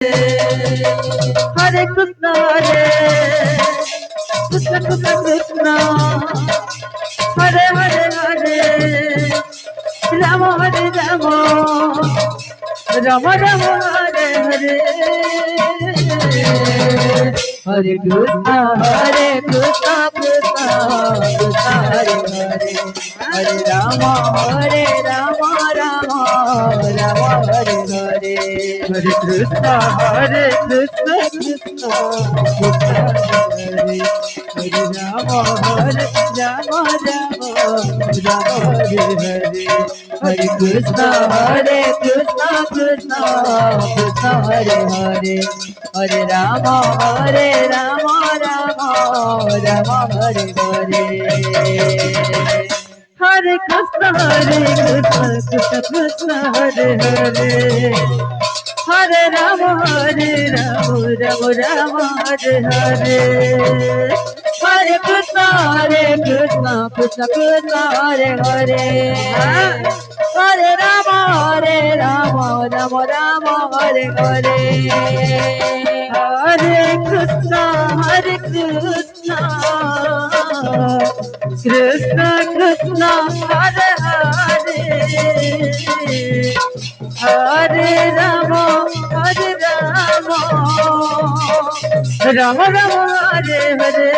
Hare Krishna, Krishna Krishna Krishna, Hare Hare Hare, Rama Hare Rama, Rama Rama Hare Hare, Hare Krishna, Krishna Krishna Hare Hare, Hare Rama, Rama Rama Hare Hare, Hare Krishna, Krishna Krishna Hare Hare, Hare Rama, Rama Hare Hare, Hare Krishna, Krishna Krishna Hare Hare, Hare Rama, Rama Hare Hare, Hare Krishna, Krishna Krishna Hare Hare, Hare Rama, Rama Hare Hare, Hare Krishna, Krishna Krishna Hare Hare, Hare Rama, Rama Hare Hare,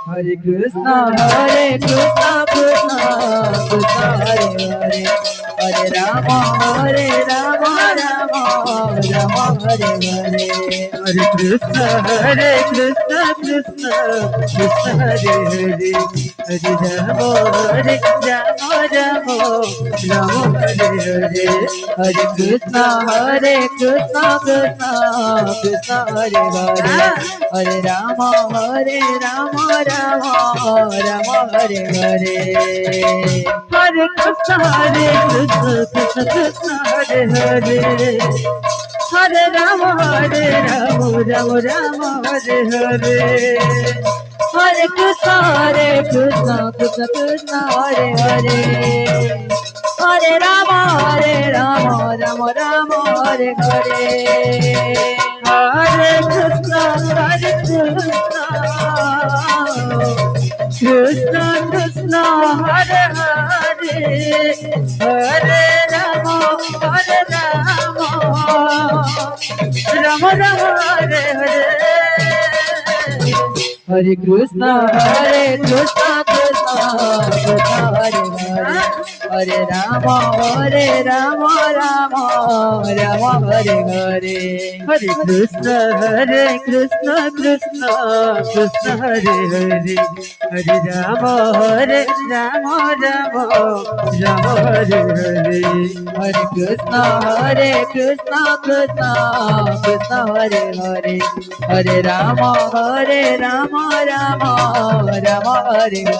Hare Krishna, Krishna Krishna Hare Hare, Hare Rama, Rama Hare Hare, Hare Krishna, Krishna Krishna Hare Hare, Hare Rama, Rama Hare Hare, Hare Krishna, Krishna Hare Hare, Hare Rama, Rama Hare Hare, Hare Krishna, Krishna Hare Hare, Hare Rama, Rama Hare Hare, Hare Krishna, Krishna Hare Hare, Hare Rama, Rama Hare Hare, Hare Krishna, Krishna Hare Hare, Hare Rama, Rama Hare Hare, Hare Krishna, Krishna Krishna Hare Hare, Hare Rama, Rama Hare Hare, Hare Krishna, Krishna Hare Hare, Hare Rama, Rama Hare Hare, Hare Krishna,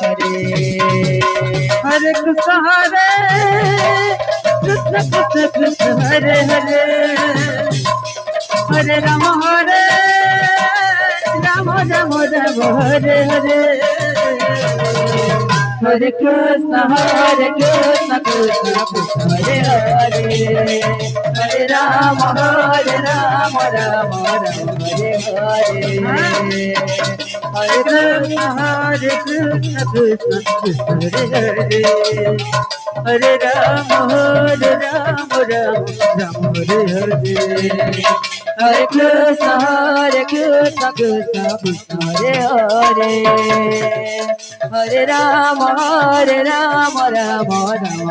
Krishna Hare Hare, Hare Rama, Rama Hare Hare, Hare Krishna, Krishna Hare Hare, Hare Rama, Rama Hare Hare, Hare Krishna, Krishna Hare Hare, Hare Rama, Rama Hare Hare, Hare Krishna, Krishna Hare Hare, Hare Rama, Rama Hare Hare, Hare Krishna, Krishna Hare Hare, Hare Rama, Rama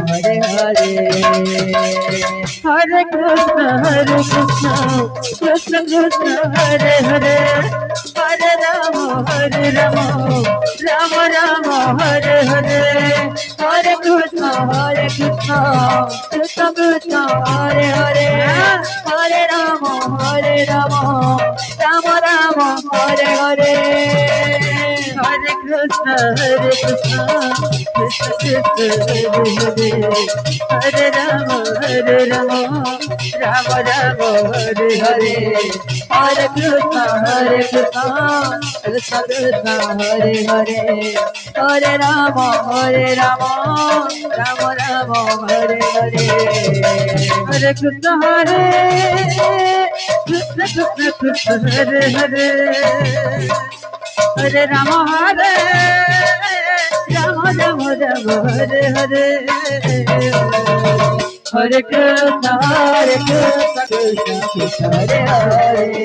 Hare Hare, Hare Krishna, Krishna Hare Hare, Hare Rama, Rama Hare Hare, Hare Krishna, Krishna Hare Hare, Hare Rama, Rama Hare Hare, Hare Krishna, Krishna Hare Hare, Hare Rama, Rama Hare Hare, Hare Krishna, Krishna Krishna Krishna Hare Hare Rama Rama Rama Hare Hare Hare Krishna Krishna Krishna Hare Hare Hare Rama Rama Rama Hare Hare Hare Krishna Krishna Krishna Hare Hare Hare Rama Rama Rama Hare Hare Hare Krishna Krishna Krishna Hare Hare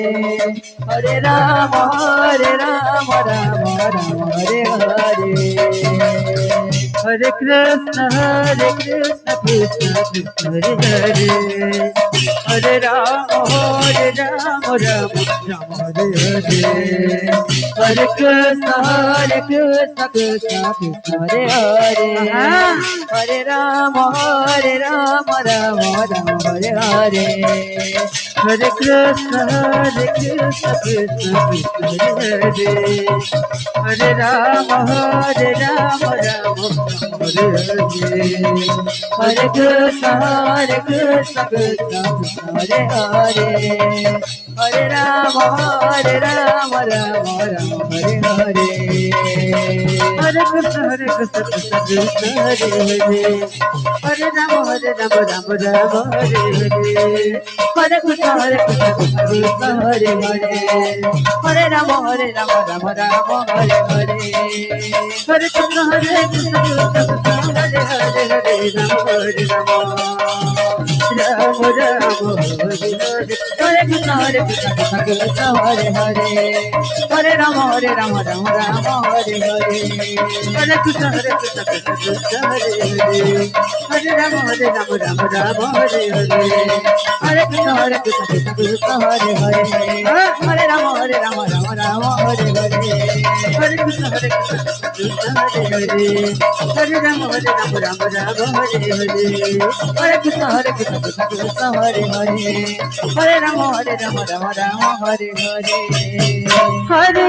Hare Rama Rama Rama Hare Hare Hare Krishna Krishna Krishna Hare Hare Hare Rama Rama Rama Hare Hare Hare Krishna Krishna Krishna Hare Hare Hare Rama Rama Rama Hare Hare Hare Krishna Krishna Krishna Hare Hare Hare Rama Rama Rama Hare Hare Hare Krishna Krishna Krishna Hare Hare Hare Rama Rama Rama Hare Hare Hare Krishna Krishna Krishna Hare Hare Hare Rama Rama Rama Hare Hare Hare Krishna Krishna Krishna Hare Hare Hare Rama Rama Rama Hare Hare Hare Krishna Krishna Krishna Hare Hare Hare Rama Rama Rama Hare Hare Hare Krishna Krishna Krishna Hare Hare Hare Rama Rama Rama Hare Hare Hare Krishna Krishna Krishna Hare Hare Hare Rama Rama Rama Hare Hare Hare Krishna Krishna Krishna Hare Hare Hare Rama Rama Rama Hare Hare Hare Krishna Krishna Krishna Hare Hare Hare Rama Rama Rama Hare Hare Hare Krishna Krishna Krishna Hare Hare Hare Rama Rama Rama Hare Hare Hare